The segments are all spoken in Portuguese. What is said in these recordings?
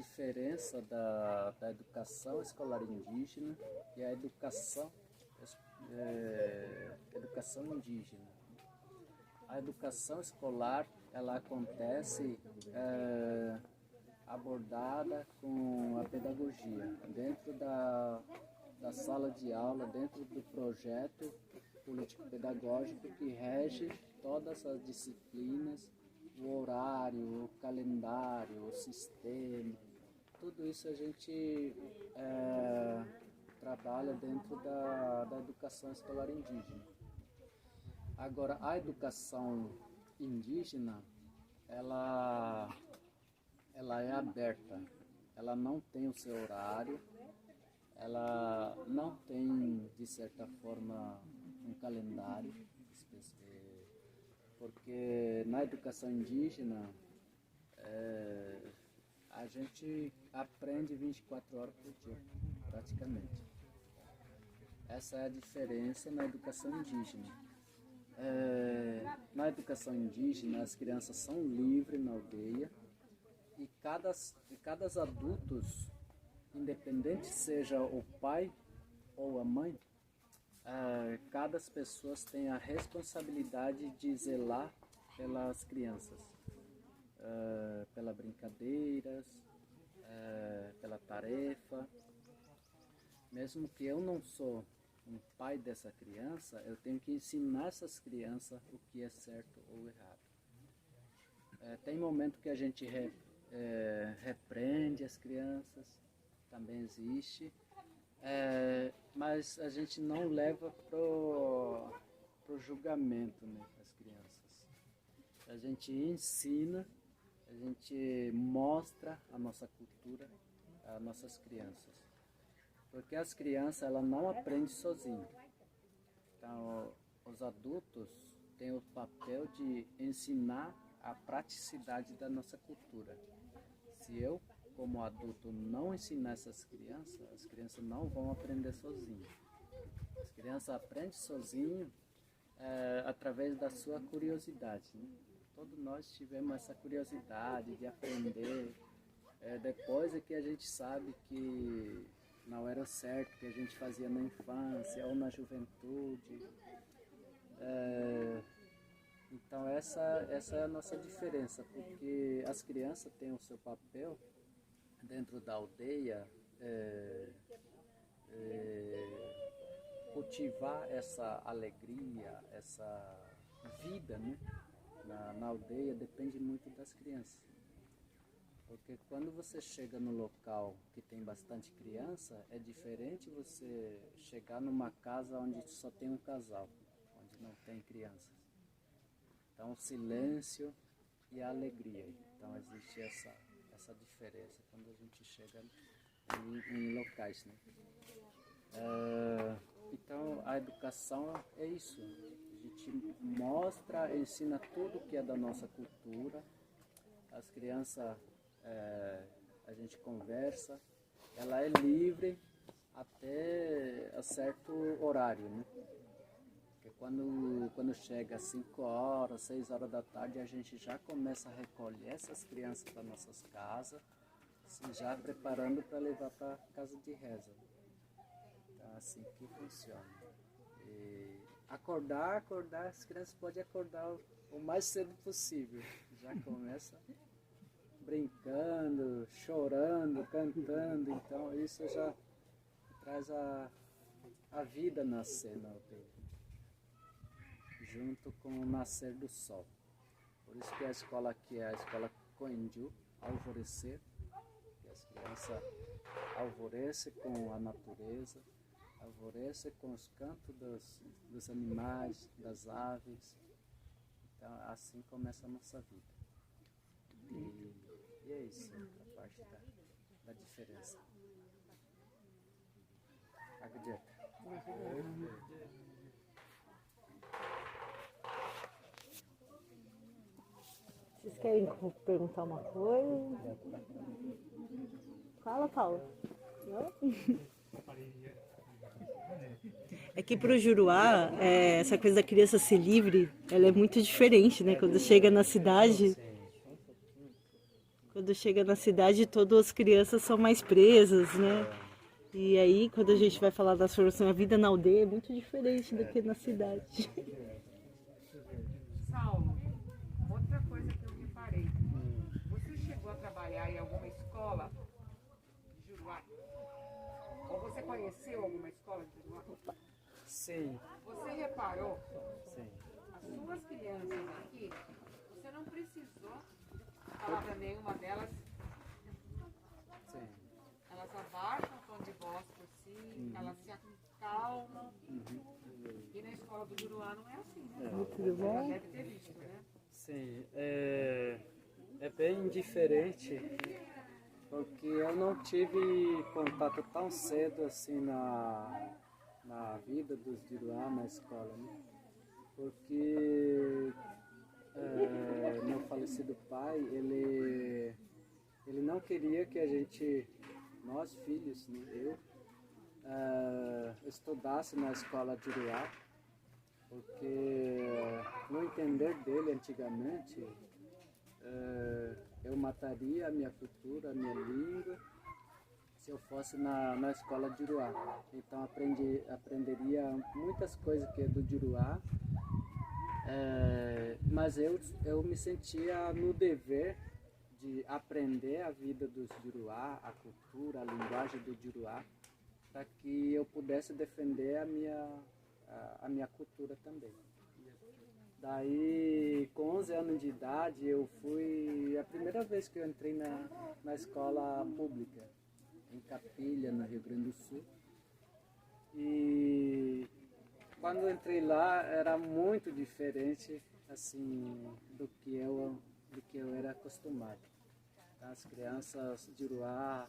diferença da educação escolar indígena e a educação indígena. A educação escolar, ela acontece abordada com a pedagogia, dentro da sala de aula, dentro do projeto político-pedagógico que rege todas as disciplinas, o horário, o calendário, o sistema, tudo isso a gente trabalha dentro da educação escolar indígena. Agora, a educação indígena, ela é aberta, ela não tem o seu horário, ela não tem, de certa forma, um calendário, porque na educação indígena a gente aprende 24 horas por dia, praticamente. Essa é a diferença na educação indígena. Na educação indígena, as crianças são livres na aldeia e cada adultos, independente seja o pai ou a mãe, cada pessoa tem a responsabilidade de zelar pelas crianças, pelas brincadeiras, pela tarefa. Mesmo que eu não sou um pai dessa criança, eu tenho que ensinar essas crianças o que é certo ou errado. Tem momento que a gente repreende as crianças, também existe, mas a gente não leva pro julgamento, né, as crianças. A gente ensina, a gente mostra a nossa cultura às nossas crianças. Porque as crianças, elas não aprendem sozinhas. Então, os adultos têm o papel de ensinar a praticidade da nossa cultura. Se eu, como adulto, não ensinar essas crianças, as crianças não vão aprender sozinhas. As crianças aprendem sozinhas através da sua curiosidade, né? Todos nós tivemos essa curiosidade de aprender. Depois é que a gente sabe que não era certo, que a gente fazia na infância ou na juventude. Então essa é a nossa diferença, porque as crianças têm o seu papel dentro da aldeia, cultivar essa alegria, essa vida, né? Na aldeia depende muito das crianças. Porque quando você chega no local que tem bastante criança, é diferente você chegar numa casa onde só tem um casal, onde não tem crianças. Então o silêncio e a alegria. Então existe essa diferença quando a gente chega em locais, né? Então a educação é isso. A gente mostra, ensina tudo que é da nossa cultura. As crianças, a gente conversa, ela é livre até a certo horário, né? Porque quando chega às 5 horas, 6 horas da tarde, a gente já começa a recolher essas crianças para nossas casas, assim, já preparando para levar para casa de reza. Então, assim que funciona. E acordar, as crianças podem acordar o mais cedo possível. Já começa brincando, chorando, cantando. Então, isso já traz a vida nascer na aldeia, junto com o nascer do sol. Por isso que a escola aqui é a escola Coendiu, alvorecer, que as crianças alvorecem com a natureza, alvorecem com os cantos dos animais, das aves. Então assim começa a nossa vida. E é isso, a parte da diferença. Acredita? Vocês querem perguntar uma coisa? Fala, Paula. É que pro Juruá, essa coisa da criança ser livre, ela é muito diferente, né? Quando chega na cidade, Quando chega na cidade, todas as crianças são mais presas, né? E aí, quando a gente vai falar da solução, a vida na aldeia é muito diferente do que na cidade. Saulo, outra coisa que eu reparei. Você chegou a trabalhar em alguma escola de Juruá? Ou você conheceu alguma escola de Juruá? Sim, Você reparou, sim. as suas crianças aqui, você não precisou falar para nenhuma delas, Sim. elas abaixam o tom de voz por si, elas se acalmam. E na escola do Juruá não é assim, né? Tudo Já bom? deve ter visto, né? Sim, é bem diferente, porque eu não tive contato tão cedo assim na vida dos Juruá na escola, né? Porque meu falecido pai, ele não queria que a gente, nós filhos, né, eu, estudasse na escola de Juruá, porque no entender dele antigamente, eu mataria a minha cultura, a minha língua, se eu fosse na escola de Juruá. Então aprenderia muitas coisas que é do Juruá, mas eu me sentia no dever de aprender a vida dos Juruá, a cultura, a linguagem do Juruá, para que eu pudesse defender a minha cultura também. Daí, com 11 anos de idade, eu fui a primeira vez que eu entrei na escola pública, em Capilha, no Rio Grande do Sul. E quando eu entrei lá, era muito diferente assim do que eu era acostumado. As crianças de Juruá,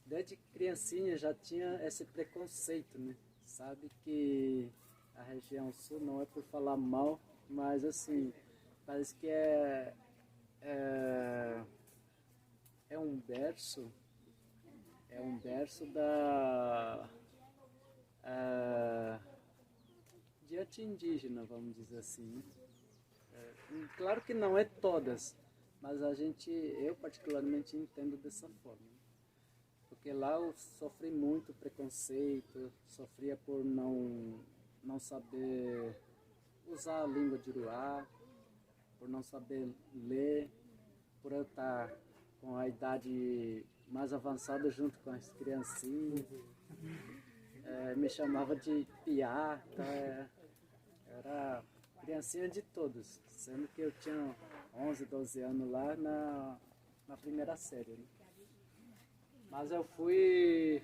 desde criancinha já tinha esse preconceito, né? Sabe que a região sul não é por falar mal, mas assim, parece que é um berço, de arte indígena, vamos dizer assim, né? Claro que não é todas, mas eu particularmente entendo dessa forma. Porque lá eu sofri muito preconceito, sofria por não saber usar a língua de Juruá, por não saber ler, por eu estar com a idade mais avançada junto com as criancinhas. Me chamava de piá, então era criancinha de todos, sendo que eu tinha 11, 12 anos lá na primeira série, né? Mas eu fui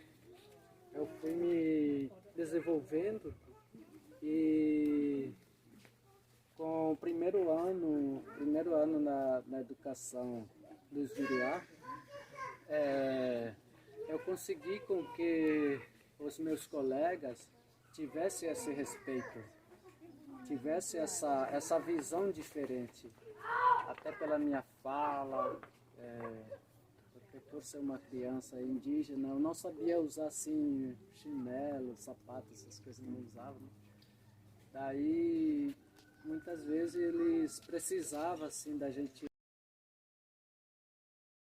me desenvolvendo e com o primeiro ano na educação dos Juruá, eu consegui com que os meus colegas tivessem esse respeito, tivessem essa visão diferente, até pela minha fala, porque por ser uma criança indígena, eu não sabia usar assim chinelo, sapato, essas coisas não usava, né? Daí muitas vezes eles precisavam assim da gente